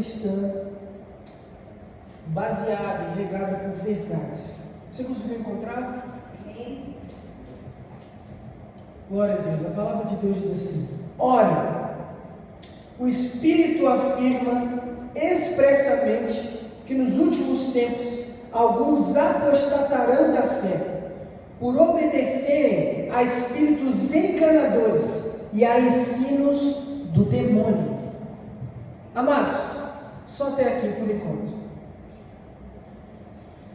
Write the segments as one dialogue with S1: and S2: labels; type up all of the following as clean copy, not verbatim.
S1: cristã baseada e regada por verdades. Você conseguiu encontrar?
S2: Amém.
S1: Glória a Deus. A palavra de Deus diz assim: ora, o Espírito afirma expressamente que nos últimos tempos alguns apostatarão da fé, por obedecerem a espíritos enganadores e a ensinos do demônio. Amados, só até aqui por enquanto.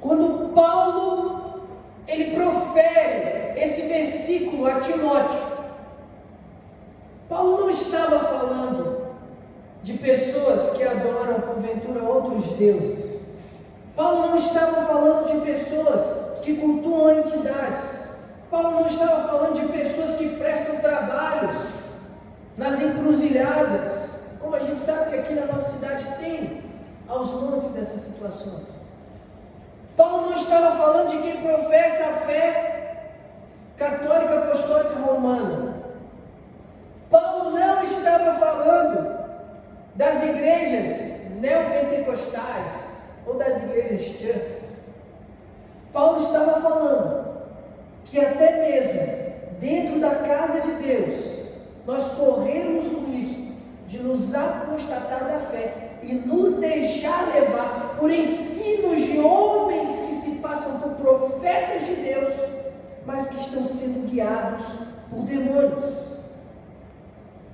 S1: Quando Paulo ele profere esse versículo a Timóteo, Paulo não estava falando de pessoas que adoram porventura outros deuses. Paulo não estava falando de pessoas que cultuam entidades. Paulo não estava falando de pessoas que prestam trabalhos nas encruzilhadas, como a gente sabe que aqui na nossa cidade tem aos montes dessas situações. Paulo não estava falando de quem professa a fé católica apostólica romana. Paulo não estava falando das igrejas neopentecostais ou das igrejas churches. Paulo estava falando que até mesmo dentro da casa de Deus nós corremos o risco de nos apostatar da fé e nos deixar levar por ensinos de homens que se passam por profetas de Deus, mas que estão sendo guiados por demônios.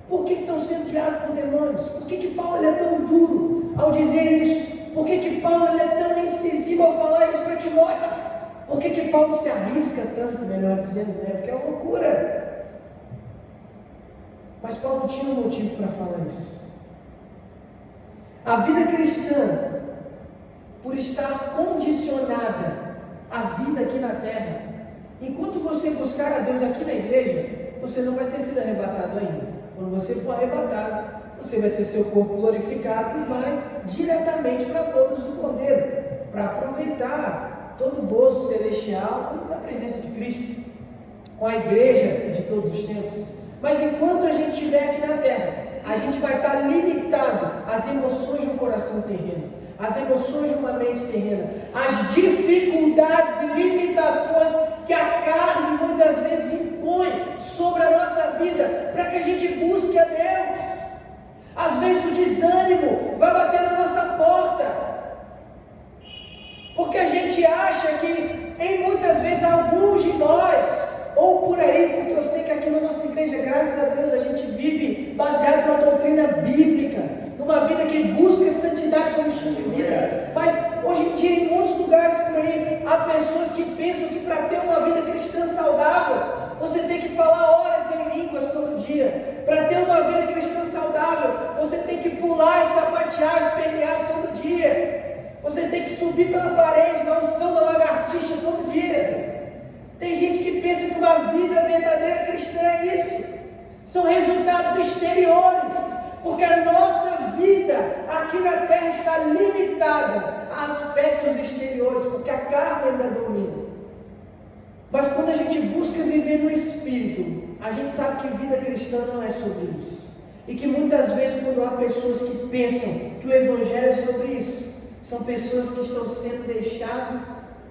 S1: Por que estão sendo guiados por demônios? Por que Paulo é tão duro ao dizer isso? Por que Paulo é tão incisivo ao falar isso para Timóteo? Por que Paulo se arrisca tanto, melhor dizendo, né? Porque é loucura. Mas Paulo tinha um motivo para falar isso. A vida cristã, por estar condicionada à vida aqui na terra, enquanto você buscar a Deus aqui na igreja, você não vai ter sido arrebatado ainda. Quando você for arrebatado, você vai ter seu corpo glorificado e vai diretamente para a bodas do Cordeiro, para aproveitar todo o gozo celestial como na presença de Cristo, com a igreja de todos os tempos. Mas enquanto a gente estiver aqui na terra, a gente vai estar limitado às emoções de um coração terreno, às emoções de uma mente terrena, às dificuldades e limitações que a carne muitas vezes impõe sobre a nossa vida, para que a gente busque a Deus. Às vezes o desânimo vai bater na nossa porta, porque a gente acha que em muitas vezes alguns de nós, ou por aí, porque eu sei que aqui na nossa igreja, graças a Deus, a gente vive baseado numa doutrina bíblica, numa vida que busca santidade como estilo de vida. Mas hoje em dia, em muitos lugares por aí, há pessoas que pensam que para ter uma vida cristã saudável, você tem que falar horas em línguas todo dia. Para ter uma vida cristã saudável, você tem que pular e sapatear, espernear todo dia. Você tem que subir pela parede, na unção da lagartixa todo dia. Tem gente que pensa que uma vida verdadeira cristã é isso. São resultados exteriores, porque a nossa vida aqui na terra está limitada a aspectos exteriores, porque a carne ainda domina. Mas quando a gente busca viver no Espírito, a gente sabe que vida cristã não é sobre isso. E que muitas vezes, quando há pessoas que pensam que o Evangelho é sobre isso, são pessoas que estão sendo deixadas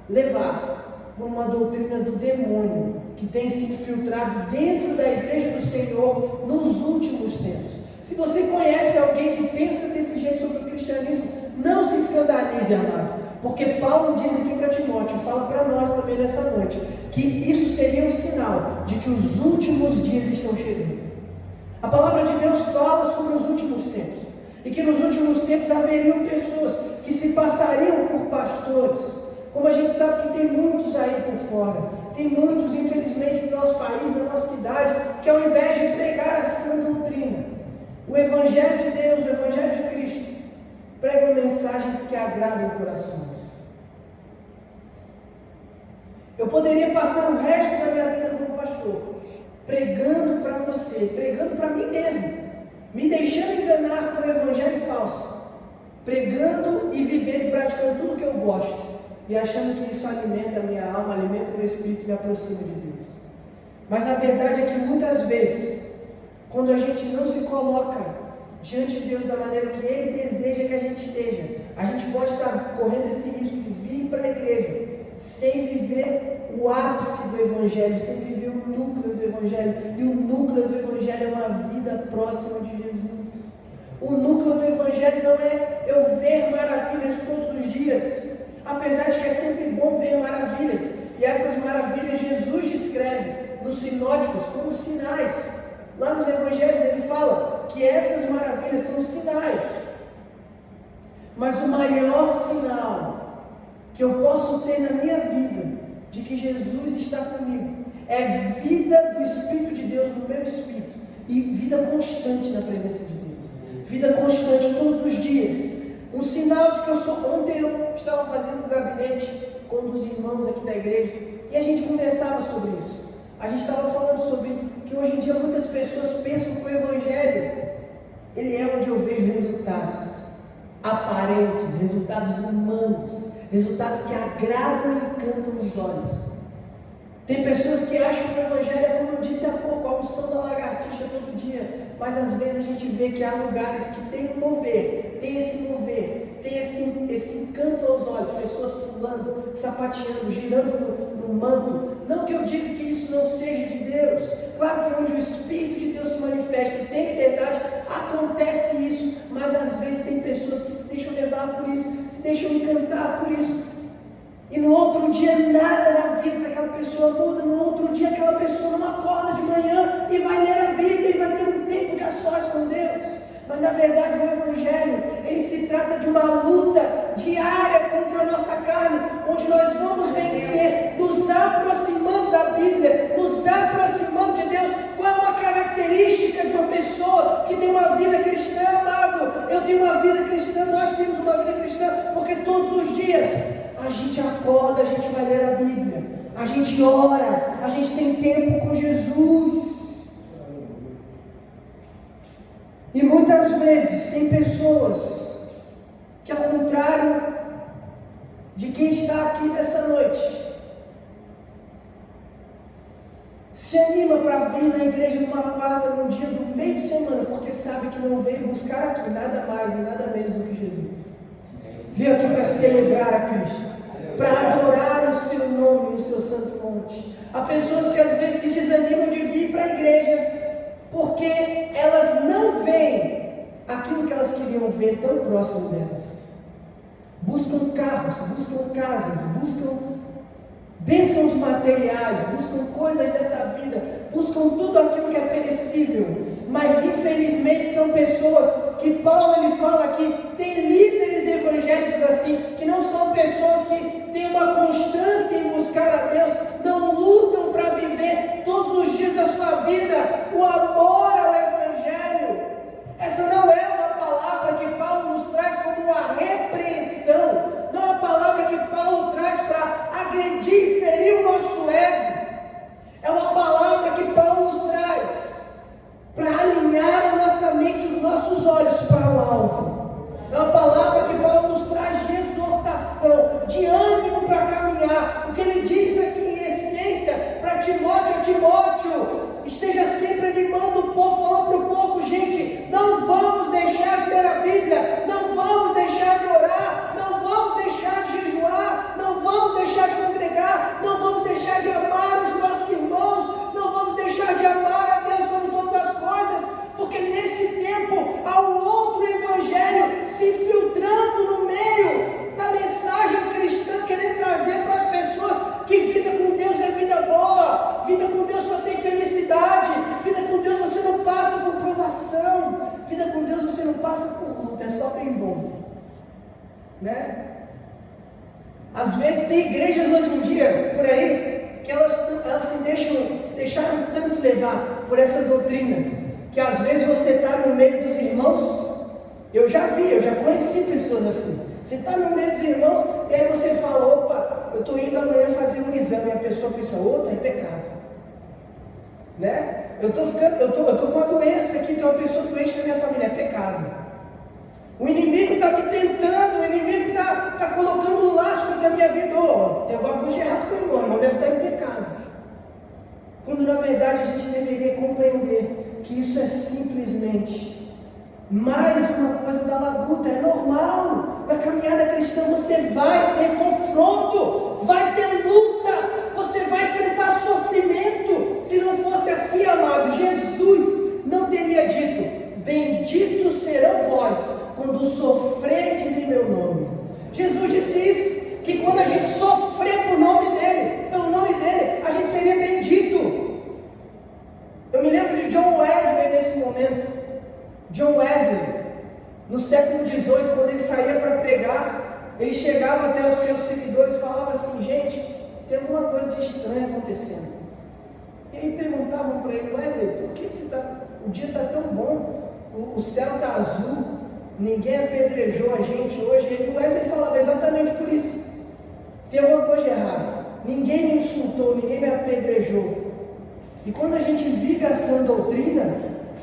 S1: levar por uma doutrina do demônio, que tem se infiltrado dentro da igreja do Senhor nos últimos tempos. Se você conhece alguém que pensa desse jeito sobre o cristianismo, não se escandalize, amado, porque Paulo diz aqui para Timóteo, fala para nós também nessa noite, que isso seria um sinal de que os últimos dias estão chegando. A palavra de Deus fala sobre os últimos tempos, e que nos últimos tempos haveriam pessoas que se passariam por pastores. Como a gente sabe que tem muitos aí por fora, tem muitos, infelizmente, no nosso país, na nossa cidade, que ao invés de pregar a sã doutrina, o Evangelho de Deus, o Evangelho de Cristo, pregam mensagens que agradam corações. Eu poderia passar o resto da minha vida como pastor, pregando para você, pregando para mim mesmo, me deixando enganar com o Evangelho falso, pregando e vivendo e praticando tudo que eu gosto, e achando que isso alimenta a minha alma, alimenta o meu espírito e me aproxima de Deus. Mas a verdade é que muitas vezes, quando a gente não se coloca diante de Deus da maneira que Ele deseja que a gente A gente pode estar correndo esse risco de vir para a igreja sem viver o ápice do Evangelho, sem viver o núcleo do Evangelho. E o núcleo do Evangelho é uma vida próxima de Jesus. O núcleo do Evangelho não é eu ver maravilhas todos os dias, apesar de que é sempre bom ver maravilhas. E essas maravilhas Jesus descreve nos sinóticos como sinais. Lá nos Evangelhos ele fala que essas maravilhas são sinais. Mas o maior sinal que eu posso ter na minha vida de que Jesus está comigo é vida do Espírito de Deus no meu espírito e vida constante na presença de Deus, vida constante todos os dias. Um sinal de que eu sou. Ontem eu estava fazendo um gabinete com um dos irmãos aqui da igreja e a gente conversava sobre isso. A gente estava falando sobre que hoje em dia muitas pessoas pensam que o Evangelho ele é onde eu vejo resultados aparentes, resultados humanos, resultados que agradam e encantam os olhos. Tem pessoas que acham que o Evangelho é, como eu disse há pouco, a unção da lagartixa todo dia, mas às vezes a gente vê que há lugares que tem um mover, tem esse encanto aos olhos, pessoas pulando, sapateando, girando no manto. Não que eu diga que isso não seja de Deus, claro que onde o Espírito de Deus se manifesta e tem liberdade, acontece isso, mas às vezes tem pessoas que se deixam levar por isso, se deixam encantar por isso, e no outro dia nada na vida daquela pessoa muda, no outro dia aquela pessoa não acorda de manhã e vai ler a Bíblia e vai ter um tempo de a sós com Deus. Mas na verdade o Evangelho, ele se trata de uma luta diária contra a nossa carne, onde nós vamos vencer, nos aproximando da Bíblia, nos aproximando de Deus. Qual é uma característica de uma pessoa que tem uma vida cristã, amado? Eu tenho uma vida cristã, nós temos uma vida cristã, porque todos os dias a gente acorda, a gente vai ler a Bíblia, a gente ora, a gente tem tempo com Jesus. E muitas vezes tem pessoas que, ao contrário de quem está aqui nessa noite, se anima para vir na igreja numa quarta, num dia do meio de semana, porque sabe que não veio buscar aqui nada mais e nada menos do que Jesus. Veio aqui para celebrar a Cristo, para adorar o seu nome no seu santo monte. Há pessoas que às vezes se desanimam de vir para a igreja porque elas não veem aquilo que elas queriam ver tão próximo delas. Buscam carros, buscam casas, buscam bênçãos materiais, buscam coisas dessa vida, buscam tudo aquilo que é perecível, mas infelizmente são pessoas que Paulo ele fala que tem líderes evangélicos assim, que não são pessoas que têm uma constância em buscar a Deus, não lutam para viver todos os dias da sua vida o amor ao Evangelho. Essa não é uma palavra que Paulo nos traz como uma repreensão, não é uma palavra que Paulo traz para agredir e ferir o nosso ego, é uma palavra que Paulo nos traz para alinhar a nossa mente, os nossos olhos para o alvo. É uma palavra que Paulo nos traz de exortação, de ânimo para caminhar. O que ele diz aqui em essência para Timóteo, esteja sempre animando o povo, falando para o povo: gente, não vamos deixar de ler a Bíblia, não vamos deixar de orar, não vamos deixar de jejuar, não vamos deixar de congregar, não vamos deixar de amar os nossos irmãos, não vamos deixar de amar a Deus sobre todas as coisas, porque nesse tempo há um outro evangelho se infiltrando no meio da mensagem cristã, querendo trazer para as pessoas que vida com Deus é vida boa, vida com Deus só tem felicidade, vida com Deus você não passa por provação, vida com Deus você não passa por luta, é só bem bom, né? Às vezes tem igrejas hoje em dia, por aí, que elas se deixaram tanto levar por essa doutrina, que às vezes você está no meio dos irmãos. Eu já conheci pessoas assim. Você está no meio dos irmãos e aí você fala: opa, eu estou indo amanhã fazer um exame, e a pessoa pensa: outra é pecado, né? Eu estou com uma doença aqui, tem uma pessoa doente na minha família, é pecado. O inimigo está me tentando, o inimigo está colocando um laço contra a minha vida. Oh, tem alguma coisa de errado com o irmão deve estar em pecado. Quando na verdade a gente deveria compreender que isso é simplesmente mais uma coisa da labuta, é normal. caminhada cristã você vai ter confronto, vai ter luta, você vai enfrentar sofrimento. Se não fosse assim, amado, Jesus não teria dito: benditos serão vós quando sofrerdes em meu nome. Jesus disse isso, que quando a gente sofrer pelo nome dele, a gente seria bendito. Eu me lembro de John Wesley nesse momento. John Wesley, no século XVIII, quando ele saía para pregar, ele chegava até os seus seguidores e falava assim: gente, tem alguma coisa de estranho acontecendo. E aí perguntavam para ele: Wesley, por que o dia está tão bom, o céu está azul, ninguém apedrejou a gente hoje? E o Wesley falava exatamente por isso: tem alguma coisa errada, ninguém me insultou, ninguém me apedrejou. E quando a gente vive a sã doutrina,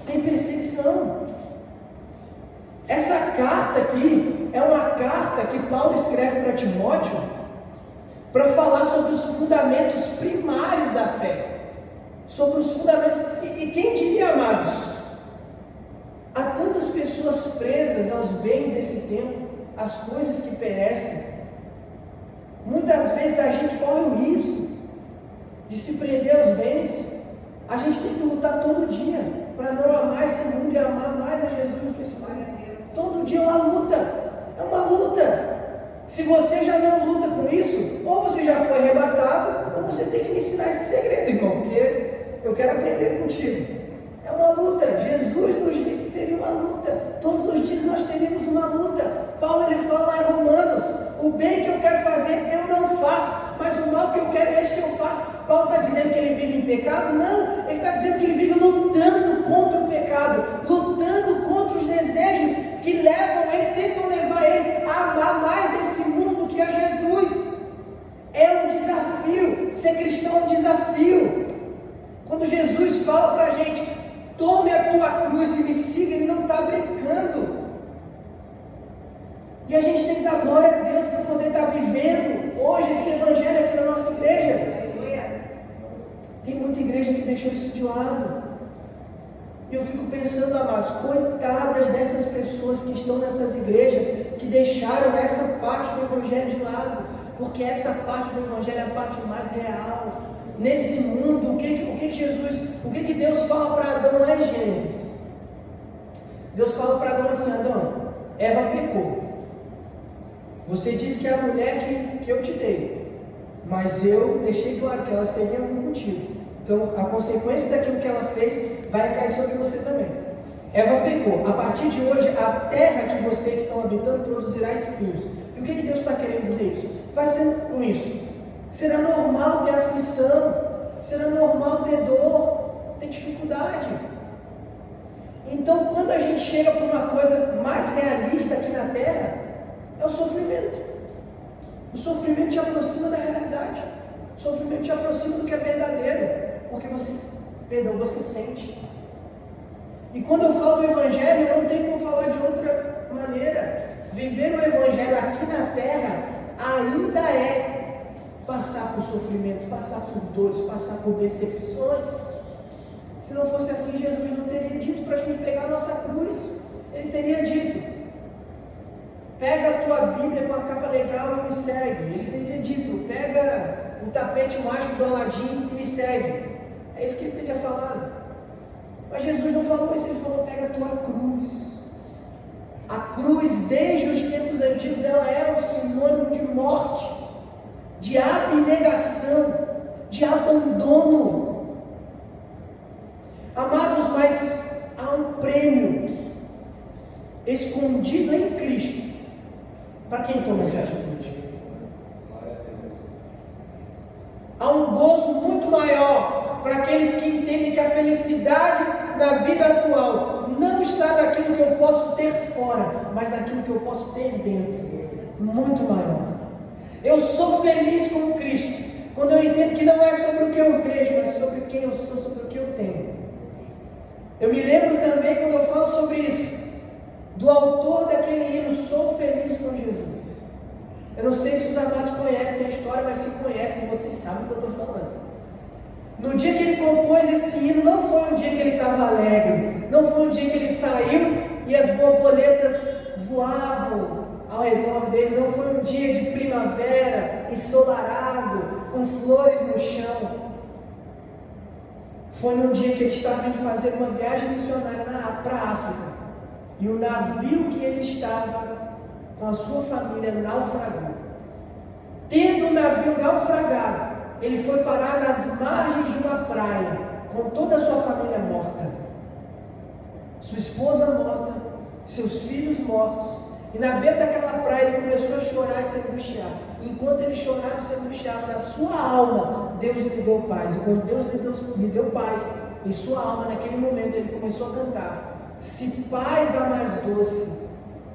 S1: tem perseguição. Essa carta aqui é uma carta que Paulo escreve para Timóteo para falar sobre os fundamentos primários da fé. Sobre os fundamentos. E quem diria, amados? Há tantas pessoas presas aos bens desse tempo, às coisas que perecem. Muitas vezes a gente corre o risco de se prender aos bens. A gente tem que lutar todo dia para não amar esse mundo e amar mais a Jesus do que esse mundo. Todo dia é uma luta. Se você já não luta com isso, ou você já foi arrebatado, ou você tem que me ensinar esse segredo, irmão, porque eu quero aprender contigo. É uma luta. Jesus nos disse que seria uma luta. Todos os dias nós teríamos uma luta. Paulo ele fala em Romanos: o bem que eu quero fazer eu não faço, mas o mal que eu quero este eu faço. Paulo está dizendo que ele vive em pecado? Não, ele está dizendo que ele vive lutando contra o pecado, lutando contra os desejos que levam ele, tentam levar ele a amar mais esse mundo do que a Jesus. É um desafio, ser cristão é um desafio. Quando Jesus fala para a gente: tome a tua cruz e me siga, ele não está brincando. E a gente tem que dar glória a Deus por poder estar vivendo hoje esse evangelho aqui na nossa igreja. Tem muita igreja que deixou isso de lado. E eu fico pensando, amados, coitadas dessas pessoas que estão nessas igrejas, que deixaram essa parte do evangelho de lado, porque essa parte do evangelho é a parte mais real. Nesse mundo, o que Deus fala para Adão lá em Gênesis? Deus fala para Adão assim: Adão, Eva pecou. Você disse que é a mulher que eu te dei, mas eu deixei claro que ela seria um contigo. Então a consequência daquilo que ela fez vai cair sobre você também. Eva pecou. A partir de hoje, a terra que vocês estão habitando produzirá espinhos. E o que Deus está querendo dizer isso? Vai ser com isso. Será normal ter aflição, será normal ter dor, ter dificuldade. Então, quando a gente chega para uma coisa mais realista aqui na terra, é o sofrimento. O sofrimento te aproxima da realidade. O sofrimento te aproxima do que é verdadeiro, porque você sente. E quando eu falo do evangelho, eu não tenho como falar de outra maneira. Viver o evangelho aqui na terra ainda é passar por sofrimentos, passar por dores, passar por decepções. Se não fosse assim, Jesus não teria dito para a gente pegar a nossa cruz. Ele teria dito: pega a tua Bíblia com a capa legal e me segue. Ele teria dito: pega o tapete mágico do Aladim e me segue. É isso que ele teria falado. Mas Jesus não falou isso, ele falou: pega a tua cruz. A cruz, desde os tempos antigos, ela é um sinônimo de morte, de abnegação, de abandono. Amados, mas há um prêmio escondido em Cristo para quem toma essa atitude. Há um gozo muito maior para aqueles que entendem que a felicidade da vida atual não está naquilo que eu posso ter fora, mas naquilo que eu posso ter dentro. Muito maior. Eu sou feliz com Cristo quando eu entendo que não é sobre o que eu vejo, mas sobre quem eu sou, sobre o que eu tenho. Eu me lembro também, quando eu falo sobre isso, do autor daquele hino Sou Feliz com Jesus. Eu não sei se os amados conhecem a história, mas se conhecem, vocês sabem o que eu estou falando. No dia que ele compôs esse hino, não foi um dia que ele estava alegre, não foi um dia que ele saiu e as borboletas voavam ao redor dele, não foi um dia de primavera, ensolarado, com flores no chão. Foi num dia que ele estava indo fazer uma viagem missionária para a África. E o navio que ele estava com a sua família naufragou. Tendo o navio naufragado, ele foi parar nas margens de uma praia, com toda a sua família morta. Sua esposa morta, seus filhos mortos. E na beira daquela praia ele começou a chorar e se angustiar. E enquanto ele chorava e se angustiava, na sua alma, Deus lhe deu paz. E quando Deus lhe deu paz, em sua alma, naquele momento, ele começou a cantar: se paz a mais doce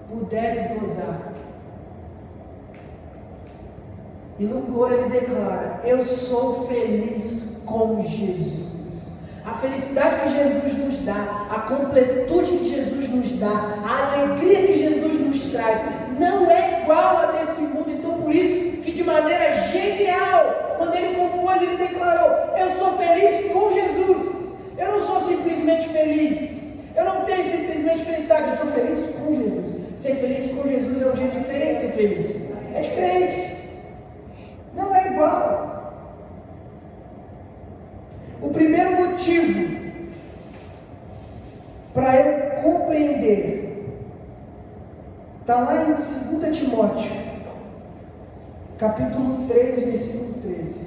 S1: puderes gozar. E no louvor ele declara: eu sou feliz com Jesus. A felicidade que Jesus nos dá, a completude que Jesus nos dá, a alegria que Jesus nos traz, não é igual a desse mundo. Então por isso que de maneira genial, quando ele compôs, ele declarou: eu sou feliz com Jesus. Eu não sou simplesmente feliz, eu não tenho simplesmente felicidade, eu sou feliz com Jesus. Ser feliz com Jesus é um jeito diferente de ser feliz. É diferente, não é igual. O primeiro motivo para eu compreender está lá em 2 Timóteo, capítulo 3, versículo 13.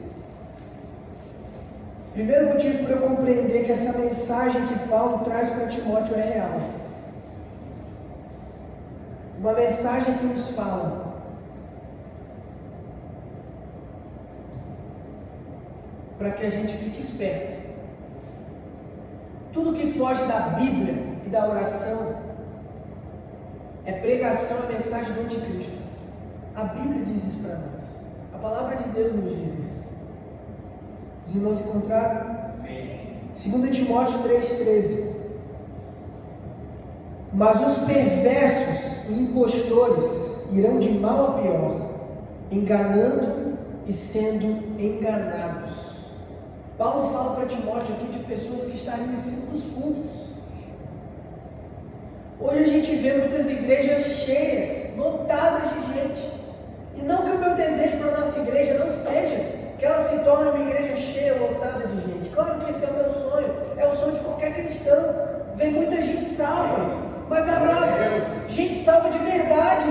S1: Primeiro motivo para eu compreender que essa mensagem que Paulo traz para Timóteo é real. Uma mensagem que nos fala para que a gente fique esperto. Tudo que foge da Bíblia e da oração é pregação, é mensagem do anticristo. A Bíblia diz isso para nós. A palavra de Deus nos diz isso. Os irmãos encontraram? 2 Timóteo 3,13. Mas os perversos e impostores irão de mal a pior, enganando e sendo enganados. Paulo fala para Timóteo aqui de pessoas que estariam em cima dos púlpitos. Hoje a gente vê muitas igrejas cheias, lotadas de gente. E não que o meu desejo para a nossa igreja não seja que ela se torne uma igreja cheia, lotada de gente. Claro que esse é o meu sonho, é o sonho de qualquer cristão. Vem muita gente salva, mas amados, gente salva de verdade.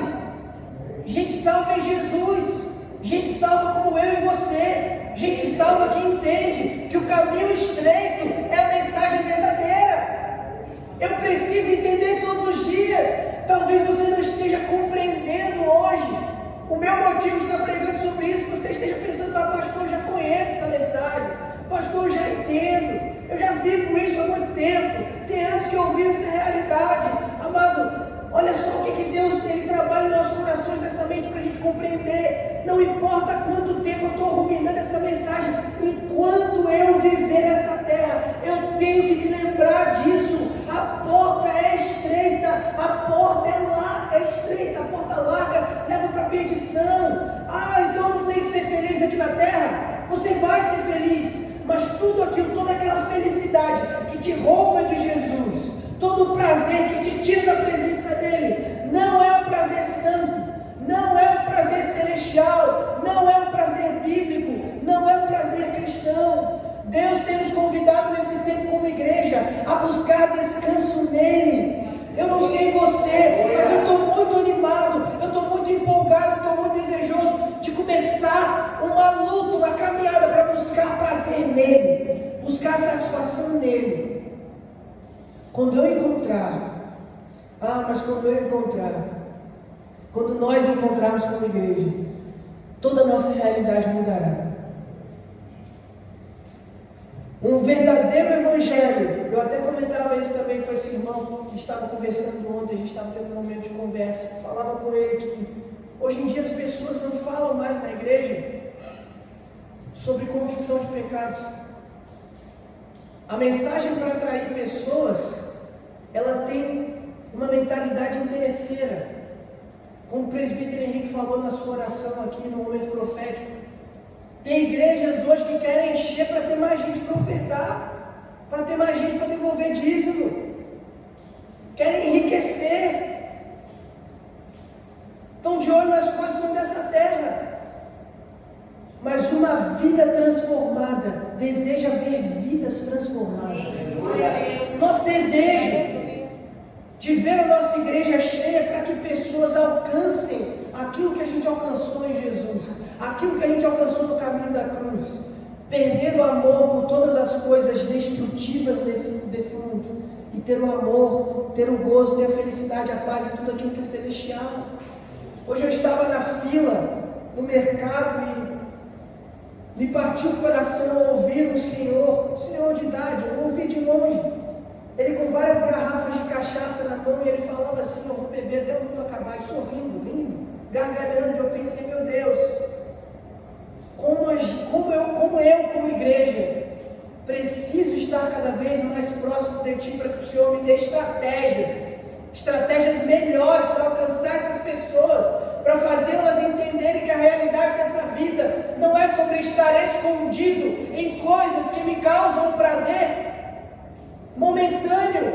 S1: Gente salva em Jesus. Gente salva como eu e você. Gente salva que entende que o caminho estreito é a mensagem verdadeira. Eu preciso entender todos os dias. Talvez você não esteja compreendendo hoje o meu motivo de estar pregando sobre isso. Você esteja pensando: pastor, eu já conheço essa mensagem. Pastor, eu já entendo. Eu já vivo isso há muito tempo. Tem anos que eu ouvi essa realidade. Amado, olha só o que Deus ele trabalha nos nossos corações, nessa mente, para a gente compreender. Não importa quanto tempo eu estou ruminando essa mensagem, enquanto eu viver nessa terra, eu tenho que me lembrar disso. A porta é estreita, a porta é estreita, a porta larga leva para a perdição. Então não tem que ser feliz aqui na terra. Você vai ser feliz, mas tudo aquilo, toda aquela felicidade que te rouba de Jesus, todo o prazer que te tira da presença dele, não é um prazer santo, não é um prazer celestial, não é um prazer bíblico, não é um prazer cristão. Deus tem nos convidado nesse tempo como igreja a buscar descanso nele. Eu não sei você, mas eu estou muito animado, eu estou muito empolgado, estou muito desejoso de começar uma luta, uma caminhada para buscar prazer nele, buscar satisfação nele. Quando eu encontrar, quando nós encontrarmos como igreja, toda a nossa realidade mudará. Um verdadeiro evangelho. Eu até comentava isso também com esse irmão que estava conversando ontem, a gente estava tendo um momento de conversa. Falava com ele que hoje em dia as pessoas não falam mais na igreja sobre convicção de pecados. A mensagem para atrair pessoas, ela tem uma mentalidade interesseira. Como o presbítero Henrique falou na sua oração aqui no momento profético, tem igrejas hoje que querem encher para ter mais gente para ofertar, para ter mais gente para devolver dízimo, querem enriquecer. estão de olho nas coisas que são dessa terra. Mas uma vida transformada deseja ver vidas transformadas. Nosso desejo de ver a nossa igreja cheia para que pessoas alcancem aquilo que a gente alcançou em Jesus, aquilo que a gente alcançou no caminho da cruz, perder o amor por todas as coisas destrutivas desse mundo e ter o amor, ter o gozo, ter a felicidade, a paz e tudo aquilo que é celestial. Hoje eu estava na fila no mercado e me partiu o coração ao ouvir um senhor de idade, eu ouvi de longe, ele com várias garrafas de cachaça na mão e ele falava assim: eu vou beber até o mundo acabar, e sorrindo, rindo, gargalhando. Eu pensei: meu Deus, como eu como igreja preciso estar cada vez mais próximo de Ti para que o Senhor me dê estratégias melhores para alcançar essas pessoas, para fazê-las entenderem que a realidade dessa vida não é sobre estar escondido em coisas que me causam prazer momentâneo,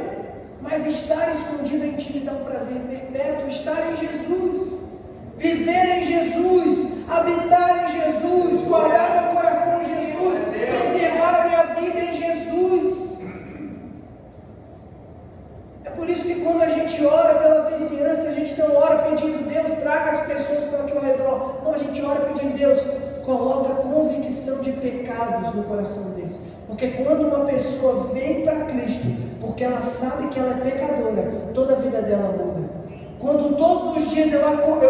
S1: mas estar escondido em Ti me dá um prazer perpétuo. Estar em Jesus, viver em Jesus, habitar em Jesus, guardar meu coração em Jesus, preservar a minha vida em Jesus. É por isso que quando a gente ora pela vizinhança, a gente não ora pedindo: Deus, traga as pessoas que estão aqui ao redor. Não, a gente ora pedindo: Deus, coloca convicção de pecados no coração deles. Porque quando uma pessoa vem para Cristo, porque ela sabe que ela é pecadora, toda a vida dela muda. Quando todos os dias eu acordo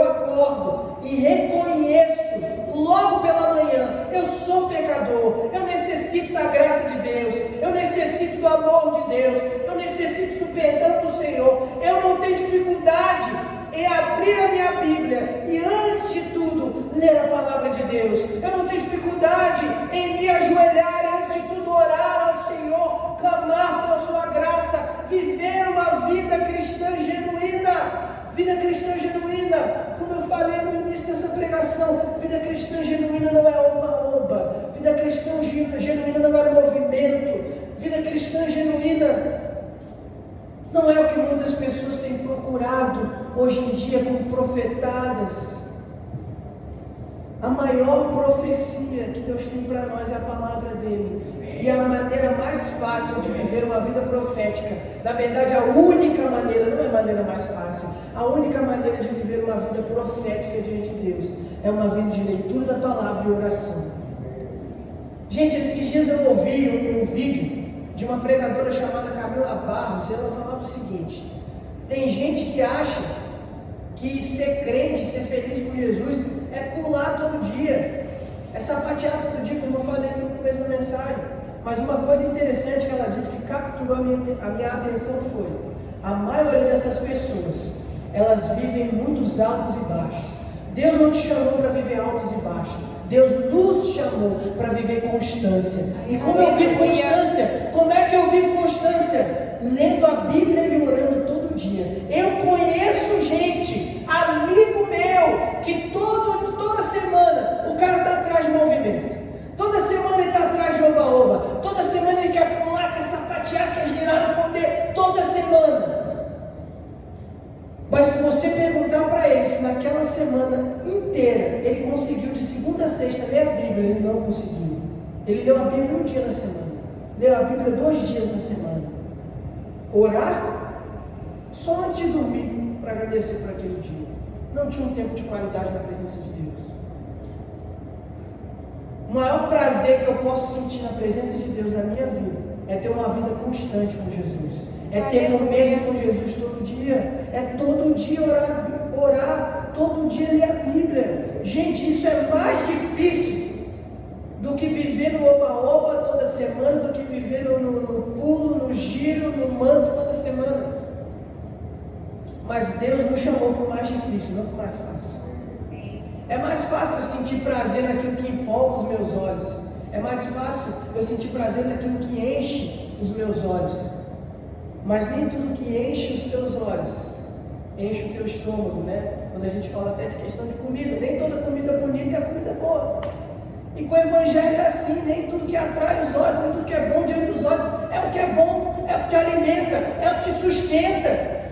S1: e reconheço logo pela manhã: eu sou pecador, eu necessito da graça de Deus, eu necessito do amor de Deus, eu necessito do perdão do Senhor. Eu não tenho dificuldade em abrir a minha Bíblia e, antes de tudo, ler a palavra de Deus. Eu não tenho dificuldade em me ajoelhar e, antes de tudo, orar ao Senhor, clamar pela sua graça, viver uma vida cristã genuína. Vida cristã genuína, como eu falei no início dessa pregação, vida cristã genuína não é oba-oba, vida cristã genuína não é movimento, vida cristã genuína não é o que muitas pessoas têm procurado hoje em dia como profetadas. A maior profecia que Deus tem para nós é a palavra dele. E a maneira mais fácil de viver uma vida profética, na verdade a única maneira, não é a maneira mais fácil, a única maneira de viver uma vida profética diante de Deus é uma vida de leitura da palavra e oração. Gente, esses dias eu ouvi um vídeo de uma pregadora chamada Camila Barros, e ela falava o seguinte: tem gente que acha que ser crente, ser feliz com Jesus é pular todo dia, é sapatear todo dia, como eu falei aqui no começo da mensagem. Mas uma coisa interessante que ela disse que capturou a minha atenção foi: a maioria dessas pessoas, elas vivem muitos altos e baixos. Deus não te chamou para viver altos e baixos, Deus nos chamou para viver constância. E como eu vivo constância? Como é que eu vivo constância? Lendo a Bíblia e orando todo dia. Eu conheço gente, amigo meu, que toda semana o cara está atrás de movimento. Toda semana ele está atrás de oba-oba. Toda semana ele quer pular, quer sapatear, quer girar no poder. Toda semana. Mas se você perguntar para ele se naquela semana inteira ele conseguiu de segunda a sexta ler a Bíblia, ele não conseguiu. Ele leu a Bíblia um dia na semana. Leu a Bíblia 2 dias na semana. Orar só antes de dormir para agradecer por aquele dia. Não tinha um tempo de qualidade na presença de Deus. O maior prazer que eu posso sentir na presença de Deus na minha vida é ter uma vida constante com Jesus. É ter momento com Jesus todo dia. É todo dia orar, todo dia ler a Bíblia. Gente, isso é mais difícil do que viver no oba-oba toda semana, do que viver no pulo, no giro, no manto toda semana. Mas Deus nos chamou para o mais difícil, não para o mais fácil. É mais fácil eu sentir prazer naquilo que empolga os meus olhos. É mais fácil eu sentir prazer naquilo que enche os meus olhos. Mas nem tudo que enche os teus olhos enche o teu estômago, né? Quando a gente fala até de questão de comida, nem toda comida bonita é a comida boa. E com o Evangelho é assim, nem tudo que atrai os olhos, nem tudo que é bom diante dos olhos é o que é bom, é o que te alimenta, é o que te sustenta.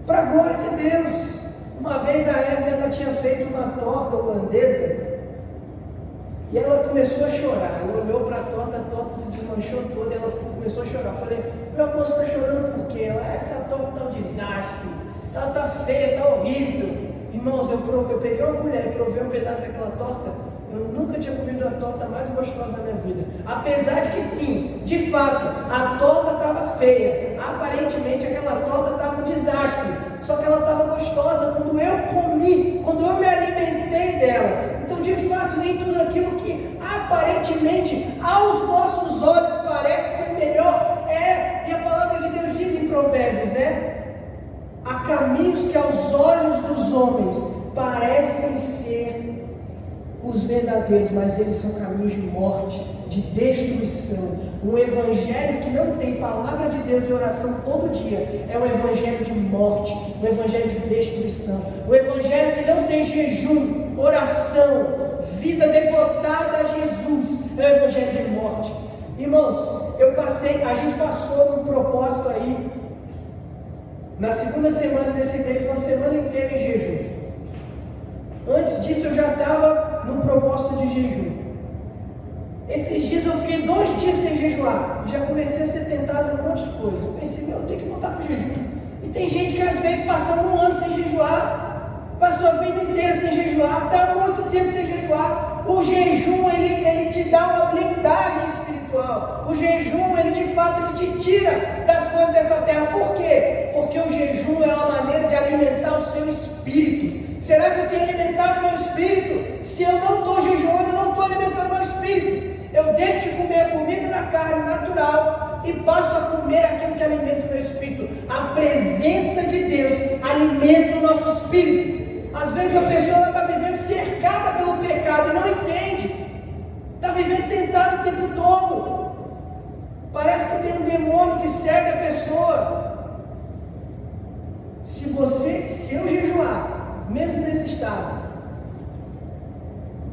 S1: para a glória de Deus. Uma vez a Eva, ela tinha feito uma torta holandesa e ela começou a chorar. Ela olhou para a torta se desmanchou toda e ela começou a chorar. Eu falei, meu amor, você está chorando por quê? Ela, essa torta está um desastre, ela está feia, está horrível. Irmãos, eu peguei uma colher e provei um pedaço daquela torta. Eu nunca tinha comido a torta mais gostosa da minha vida. Apesar de que sim, de fato, a torta estava feia. Aparentemente aquela torta estava um desastre. Só que ela estava gostosa quando eu comi, quando eu me alimentei dela. Então, de fato, nem tudo aquilo que aparentemente aos nossos olhos parece ser melhor é. E a palavra de Deus diz em Provérbios, né? Há caminhos que aos olhos dos homens parecem ser os verdadeiros, mas eles são caminhos de morte, de destruição. Um evangelho que não tem palavra de Deus e oração todo dia é um evangelho de morte, um evangelho de destruição. Um evangelho que não tem jejum, oração, vida devotada a Jesus é um evangelho de morte. Irmãos, a gente passou num propósito aí, na segunda semana desse mês, uma semana inteira em jejum. Antes disso eu já estava no propósito de jejum. Esses dias eu fiquei 2 dias sem jejuar. Já comecei a ser tentado em um monte de coisa. Eu pensei, eu tenho que voltar para o jejum. E tem gente que às vezes passa 1 ano sem jejuar, passou a vida inteira sem jejuar, está muito tempo sem jejuar. O jejum, ele te dá uma blindagem espiritual. O jejum, ele de fato, ele te tira das coisas dessa terra. Por quê? Porque o jejum é uma maneira de alimentar o seu espírito. Será que eu tenho alimentado meu espírito? Se eu não estou jejuando, eu não estou alimentando meu espírito. Eu deixo de comer a comida da carne natural e passo a comer aquilo que alimenta o meu espírito. A presença de Deus alimenta o nosso espírito. Às vezes a pessoa está vivendo cercada pelo pecado e não entende. Está vivendo tentado o tempo todo. Parece que tem um demônio que cega a pessoa. Se eu jejuar, mesmo nesse estado,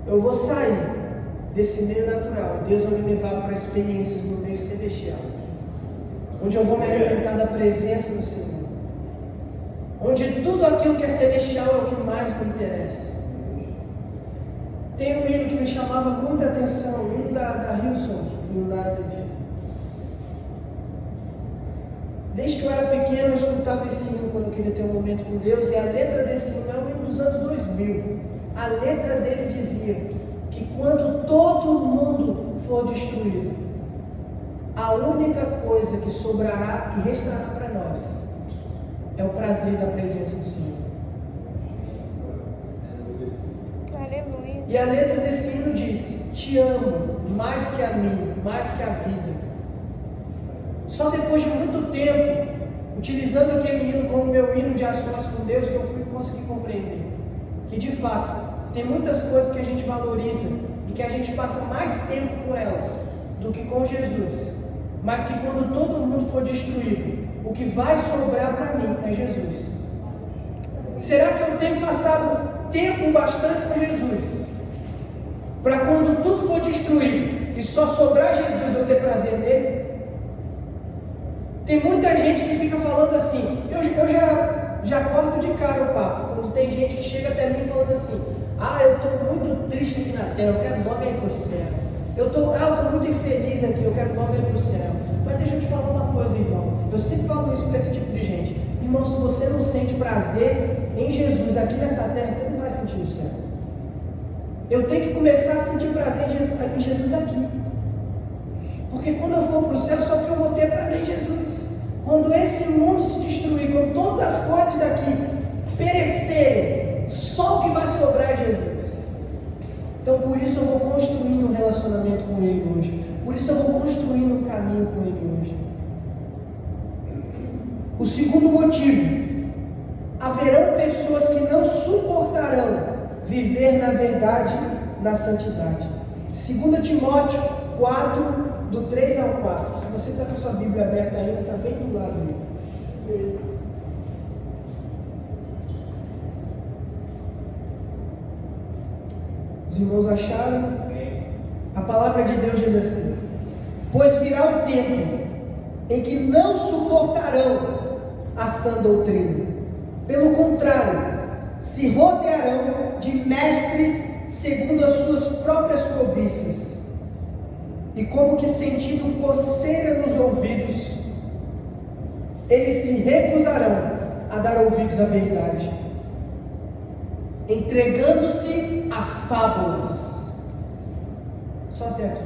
S1: eu vou sair desse meio natural. Deus vai me levar para experiências no meio celestial, onde eu vou me alimentar da presença do Senhor, onde tudo aquilo que é celestial é o que mais me interessa. Tem um hino que me chamava muita atenção, o hino da Hillsong United. Desde que eu era pequeno eu escutava esse hino quando eu queria ter um momento com Deus, e a letra desse hino é um hino dos anos 2000. A letra dele dizia que quando todo mundo for destruído, a única coisa que sobrará, que restará para nós, é o prazer da presença do Senhor.
S2: Aleluia.
S1: E a letra desse hino diz: te amo mais que a mim, mais que a vida. Só depois de muito tempo, utilizando aquele hino como meu hino de ações com Deus, que eu fui conseguir compreender que de fato tem muitas coisas que a gente valoriza e que a gente passa mais tempo com elas do que com Jesus, mas que quando todo mundo for destruído, o que vai sobrar para mim é Jesus. Será que eu tenho passado tempo bastante com Jesus para quando tudo for destruído e só sobrar Jesus eu ter prazer nele? Tem muita gente que fica falando assim, eu já corto de cara o papo, quando tem gente que chega até mim falando assim: eu estou muito triste aqui na terra, eu quero logo ir para o céu. Eu estou muito infeliz aqui, eu quero logo ir para o céu. Mas deixa eu te falar uma coisa, irmão, eu sempre falo isso para esse tipo de gente: irmão, se você não sente prazer em Jesus aqui nessa terra, você não vai sentir o céu. Eu tenho que começar a sentir prazer em Jesus aqui, porque quando eu for para o céu, só que eu vou ter prazer em Jesus. Quando esse mundo se destruir, quando todas as coisas daqui perecerem, só o que vai sobrar é Jesus. Então por isso eu vou construindo um relacionamento com Ele hoje, por isso eu vou construindo um caminho com Ele hoje. O segundo motivo: haverão pessoas que não suportarão viver na verdade, na santidade. 2 Timóteo 4, do 3 ao 4. Se você está com a sua Bíblia aberta ainda, está bem do lado aí. Os irmãos acharam? A palavra de Deus diz assim: pois virá o tempo em que não suportarão a sã doutrina, Pelo contrário, se rodearão de mestres segundo as suas próprias cobiças, e como que sentindo coceira nos ouvidos, eles se recusarão a dar ouvidos à verdade, entregando-se a fábulas. Só até aqui.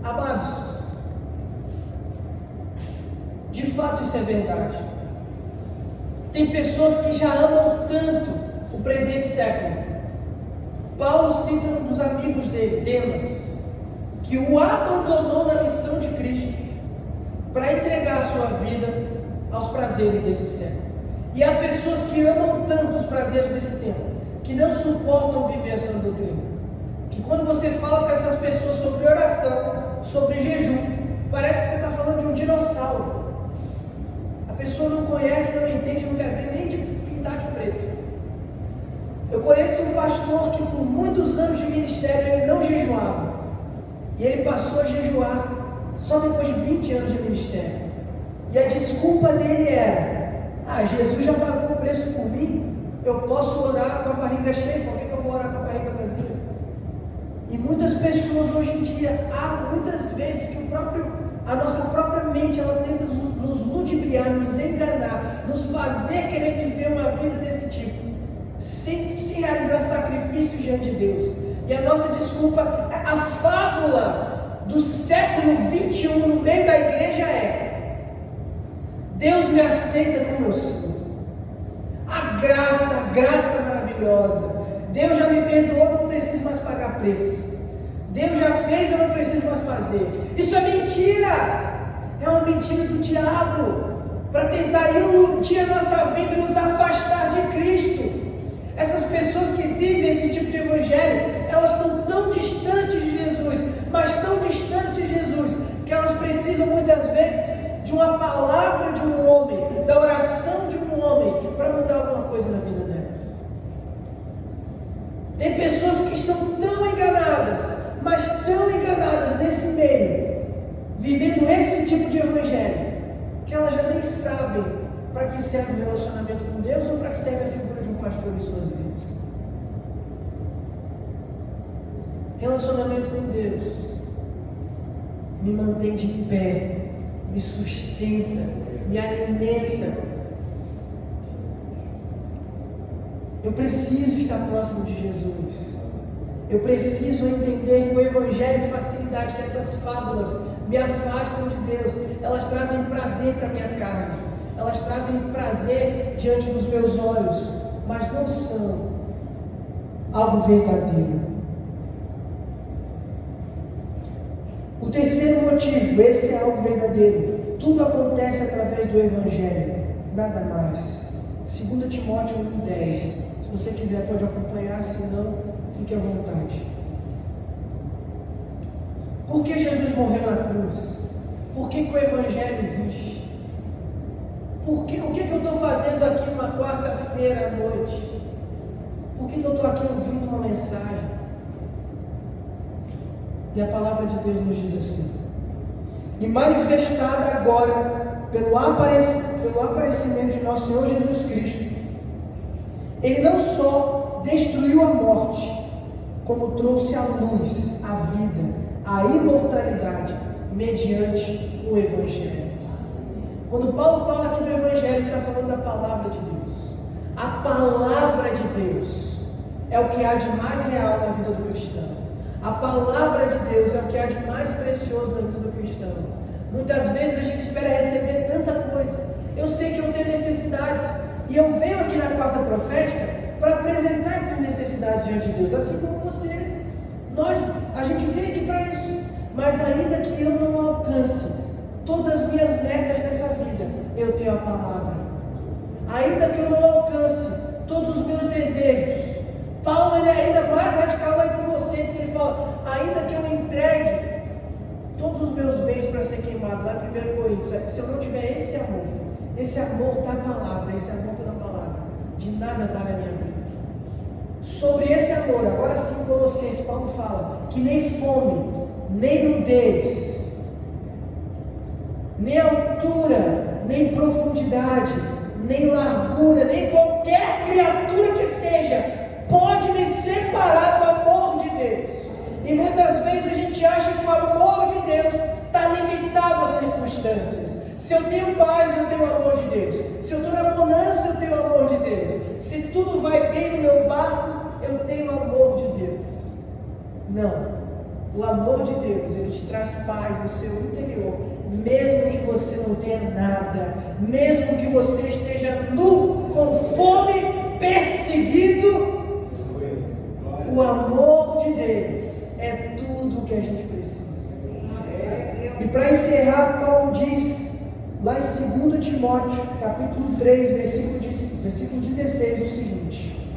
S1: Amados, de fato isso é verdade. Tem pessoas que já amam tanto o presente século. Paulo cita um dos amigos dele, Demas, que o abandonou na missão de Cristo para entregar a sua vida aos prazeres desse século. E há pessoas que amam tanto os prazeres desse tempo, que não suportam viver essa doutrina. Que quando você fala para essas pessoas sobre oração, sobre jejum, parece que você está falando de um dinossauro. A pessoa não conhece, não entende, não quer ver nem de pintar de preto. Eu conheço um pastor que por muitos anos de ministério ele não jejuava. E ele passou a jejuar só depois de 20 anos de ministério. E a desculpa dele era: Jesus já pagou o preço por mim, eu posso orar com a barriga cheia, por que eu vou orar com a barriga vazia? E muitas pessoas hoje em dia, há muitas vezes que a nossa própria mente, ela tenta nos ludibriar, nos enganar, nos fazer querer viver uma vida desse tipo, sem realizar sacrifícios diante de Deus. E a nossa desculpa, a fábula do século 21 no meio da igreja é: Deus me aceita como eu sou. A graça maravilhosa. Deus já me perdoou, não preciso mais pagar preço. Deus já fez, eu não preciso mais fazer. Isso é mentira. É uma mentira do diabo para tentar iludir a nossa vida e nos afastar de Cristo. Essas pessoas que vivem esse tipo de evangelho, elas estão tão distantes de Jesus, mas tão distantes de Jesus, que elas precisam muitas vezes de uma palavra de um homem, da oração de um homem, para mudar alguma coisa na vida delas. Tem pessoas que estão tão enganadas, mas tão enganadas nesse meio, vivendo esse tipo de evangelho, que elas já nem sabem para que serve o relacionamento com Deus ou para que serve a figura de um pastor em suas vidas. Relacionamento com Deus me mantém de pé, me sustenta, me alimenta. Eu preciso estar próximo de Jesus. Eu preciso entender com o evangelho de facilidade que essas fábulas me afastam de Deus. Elas trazem prazer para a minha carne, elas trazem prazer diante dos meus olhos, mas não são algo verdadeiro. O terceiro motivo, esse é algo verdadeiro. Tudo acontece através do evangelho, nada mais. 2 Timóteo 1:10. Se você quiser pode acompanhar, se não, fique à vontade. Por que Jesus morreu na cruz? Por que o evangelho existe? O que eu estou fazendo aqui uma quarta-feira à noite? Por que eu estou aqui ouvindo uma mensagem? E a palavra de Deus nos diz assim: e manifestada agora pelo aparecimento de nosso Senhor Jesus Cristo, Ele não só destruiu a morte, como trouxe à luz a vida, a imortalidade, mediante o Evangelho. Quando Paulo fala aqui do Evangelho, ele está falando da palavra de Deus. A palavra de Deus é o que há de mais real na vida do cristão. A palavra de Deus é o que há de mais precioso na vida do cristão. Muitas vezes a gente espera receber tanta coisa. Eu sei que eu tenho necessidades, e eu venho aqui na quarta profética para apresentar essas necessidades diante de Deus, assim como você. A gente vem aqui para isso. Mas ainda que eu não alcance todas as minhas metas nessa vida, eu tenho a palavra. Ainda que eu não alcance todos os meus desejos, Paulo ele é ainda mais radical lá em Colossenses. Ele fala: ainda que eu entregue todos os meus bens para ser queimado, lá em 1 Coríntios, se eu não tiver esse amor da palavra, esse amor pela palavra, de nada vale a minha vida. Sobre esse amor, agora sim, em Colossenses, Paulo fala que nem fome, nem nudez, nem altura, nem profundidade, nem largura, nem qualquer criatura que seja, pode me separar do amor de Deus. E muitas vezes a gente acha que o amor de Deus está limitado às circunstâncias. Se eu tenho paz, eu tenho o amor de Deus. Se eu estou na bonança, eu tenho o amor de Deus. Se tudo vai bem no meu barco, eu tenho o amor de Deus. Não. O amor de Deus, ele te traz paz no seu interior. Mesmo que você não tenha nada, mesmo que você esteja nu, com fome, perseguido, o amor de Deus é tudo o que a gente precisa. E para encerrar, Paulo diz, lá em 2 Timóteo, capítulo 3, versículo 16, o seguinte: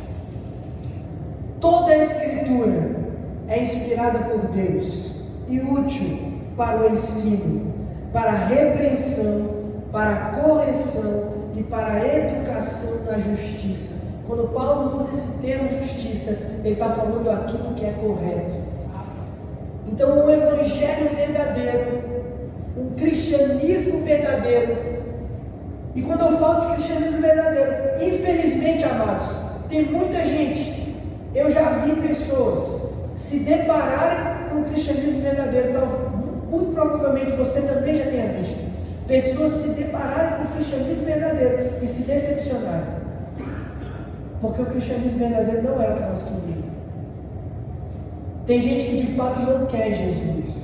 S1: toda a Escritura é inspirada por Deus e útil para o ensino, para a repreensão, para a correção e para a educação na justiça. Quando Paulo usa esse termo justiça, ele está falando aquilo que é correto. Então, um evangelho verdadeiro, um cristianismo verdadeiro, e quando eu falo de cristianismo verdadeiro, infelizmente, amados, tem muita gente, eu já vi pessoas se depararem com o cristianismo verdadeiro. Então, muito provavelmente você também já tenha visto pessoas se depararem com o cristianismo verdadeiro e se decepcionarem, porque o cristianismo verdadeiro não é o que elas queriam. Tem gente que de fato não quer Jesus.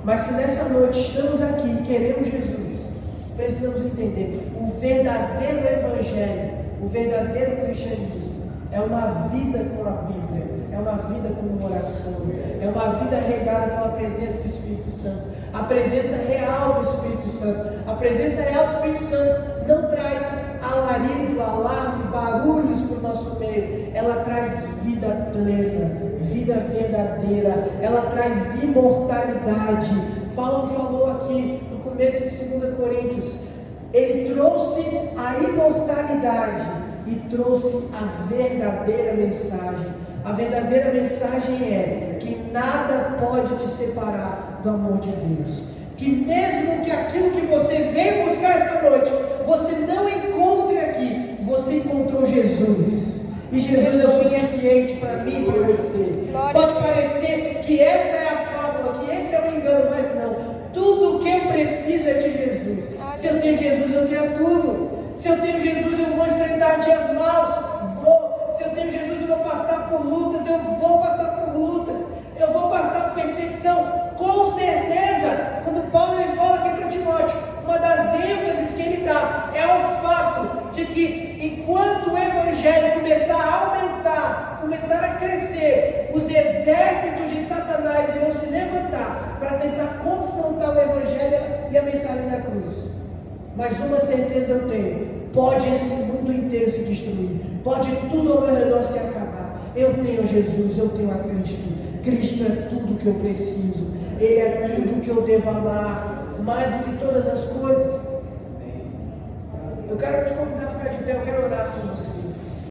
S1: Mas se nessa noite estamos aqui e queremos Jesus, precisamos entender: o verdadeiro evangelho, o verdadeiro cristianismo é uma vida com a Bíblia, é uma vida com uma oração, é uma vida regada pela presença do Espírito Santo. A presença real do Espírito Santo. A presença real do Espírito Santo não traz alarido, alarme, barulhos para o nosso meio. Ela traz vida plena, vida verdadeira. Ela traz imortalidade. Paulo falou aqui no começo de 2 Coríntios. Ele trouxe a imortalidade e trouxe a verdadeira mensagem. A verdadeira mensagem é que nada pode te separar do amor de Deus. Que mesmo que aquilo que você veio buscar essa noite, você não encontre aqui, você encontrou Jesus. E Jesus é o suficiente para mim e para você. Pode parecer que essa é a fábula, que esse é o engano, mas não. Tudo o que eu preciso é de Jesus. Se eu tenho Jesus, eu tenho tudo. Se eu tenho Jesus, eu vou enfrentar dias maus. Se eu tenho Jesus, eu vou passar por lutas. Eu vou passar por lutas. Eu vou passar por perseguição. Com certeza. Quando Paulo ele fala aqui para Timóteo, uma das ênfases que ele dá é o fato de que enquanto o evangelho começar a aumentar, começar a crescer, os exércitos de Satanás irão se levantar para tentar confrontar o evangelho e a mensagem da cruz. Mas uma certeza eu tenho: pode esse mundo inteiro se destruir, pode tudo ao meu redor se acabar, eu tenho Jesus, eu tenho a Cristo. Cristo é tudo que eu preciso, Ele é tudo que eu devo amar, mais do que todas as coisas. Eu quero te convidar a ficar de pé, eu quero orar com você.